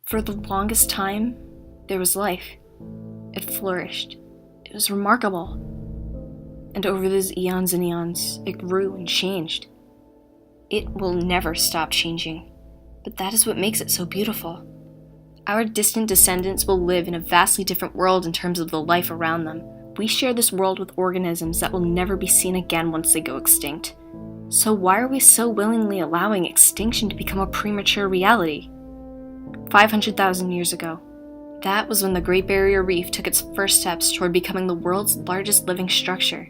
For the longest time, there was life. It flourished. It was remarkable. And over those eons and eons, it grew and changed. It will never stop changing, but that is what makes it so beautiful. Our distant descendants will live in a vastly different world in terms of the life around them. We share this world with organisms that will never be seen again once they go extinct. So why are we so willingly allowing extinction to become a premature reality? 500,000 years ago, that was when the Great Barrier Reef took its first steps toward becoming the world's largest living structure.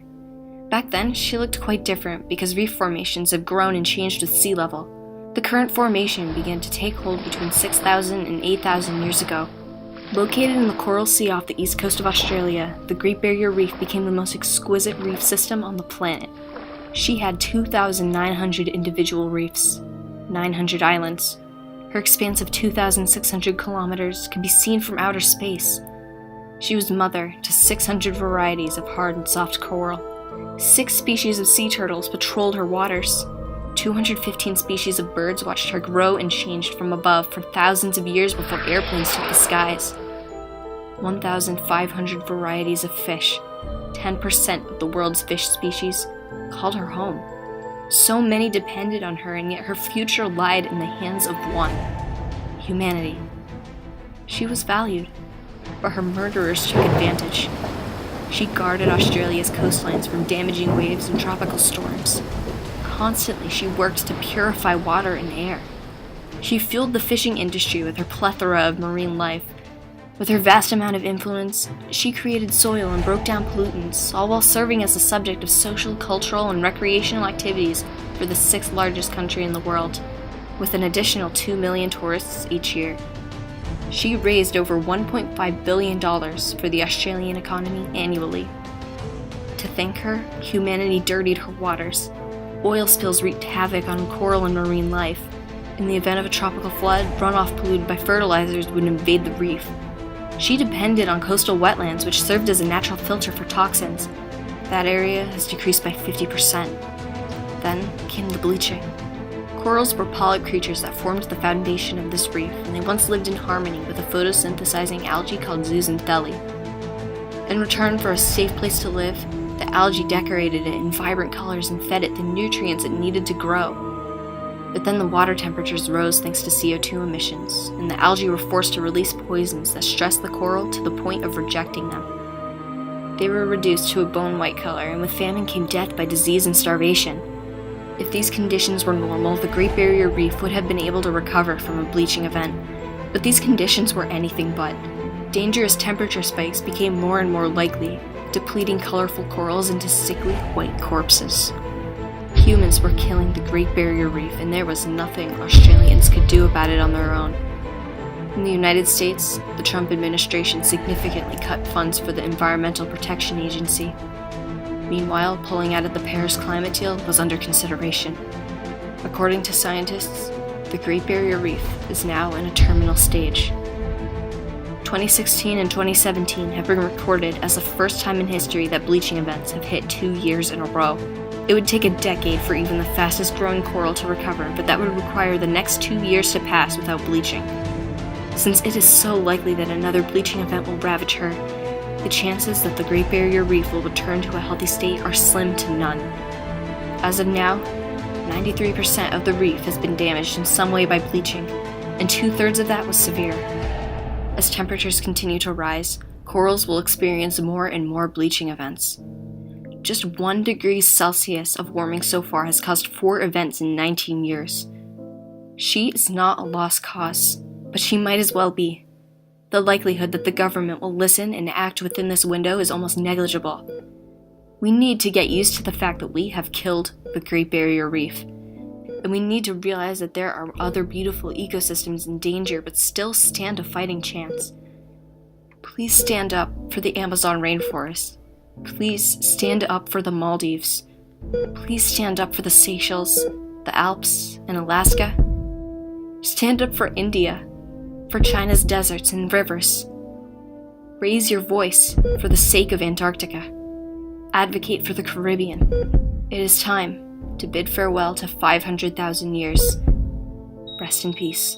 Back then, she looked quite different because reef formations have grown and changed with sea level. The current formation began to take hold between 6,000 and 8,000 years ago. Located in the Coral Sea off the east coast of Australia, the Great Barrier Reef became the most exquisite reef system on the planet. She had 2,900 individual reefs, 900 islands. Her expanse of 2,600 kilometers could be seen from outer space. She was mother to 600 varieties of hard and soft coral. 6 species of sea turtles patrolled her waters. 215 species of birds watched her grow and changed from above for thousands of years before airplanes took the skies. 1,500 varieties of fish, 10% of the world's fish species, called her home. So many depended on her, and yet her future lied in the hands of one: humanity. She was valued, but her murderers took advantage. She guarded Australia's coastlines from damaging waves and tropical storms. Constantly, she worked to purify water and air. She fueled the fishing industry with her plethora of marine life. With her vast amount of influence, she created soil and broke down pollutants, all while serving as the subject of social, cultural, and recreational activities for the 6th largest country in the world, with an additional 2 million tourists each year. She raised over $1.5 billion for the Australian economy annually. To thank her, humanity dirtied her waters. Oil spills wreaked havoc on coral and marine life. In the event of a tropical flood, runoff polluted by fertilizers would invade the reef. She depended on coastal wetlands, which served as a natural filter for toxins. That area has decreased by 50%. Then came the bleaching. Corals were polyp creatures that formed the foundation of this reef, and they once lived in harmony with a photosynthesizing algae called zooxanthellae. In return for a safe place to live, the algae decorated it in vibrant colors and fed it the nutrients it needed to grow. But then the water temperatures rose thanks to CO2 emissions, and the algae were forced to release poisons that stressed the coral to the point of rejecting them. They were reduced to a bone-white color, and with famine came death by disease and starvation. If these conditions were normal, the Great Barrier Reef would have been able to recover from a bleaching event, but these conditions were anything but. Dangerous temperature spikes became more and more likely, depleting colorful corals into sickly white corpses. Humans were killing the Great Barrier Reef, and there was nothing Australians could do about it on their own. In the United States, the Trump administration significantly cut funds for the Environmental Protection Agency. Meanwhile, pulling out of the Paris climate deal was under consideration. According to scientists, the Great Barrier Reef is now in a terminal stage. 2016 and 2017 have been recorded as the first time in history that bleaching events have hit 2 years in a row. It would take a decade for even the fastest growing coral to recover, but that would require the next 2 years to pass without bleaching. Since it is so likely that another bleaching event will ravage her, the chances that the Great Barrier Reef will return to a healthy state are slim to none. As of now, 93% of the reef has been damaged in some way by bleaching, and 2/3 of that was severe. As temperatures continue to rise, corals will experience more and more bleaching events. Just 1 degree Celsius of warming so far has caused 4 events in 19 years. She is not a lost cause, but she might as well be. The likelihood that the government will listen and act within this window is almost negligible. We need to get used to the fact that we have killed the Great Barrier Reef, and we need to realize that there are other beautiful ecosystems in danger but still stand a fighting chance. Please stand up for the Amazon rainforest. Please stand up for the Maldives. Please stand up for the Seychelles, the Alps, and Alaska. Stand up for India, for China's deserts and rivers. Raise your voice for the sake of Antarctica. Advocate for the Caribbean. It is time to bid farewell to 500,000 years. Rest in peace.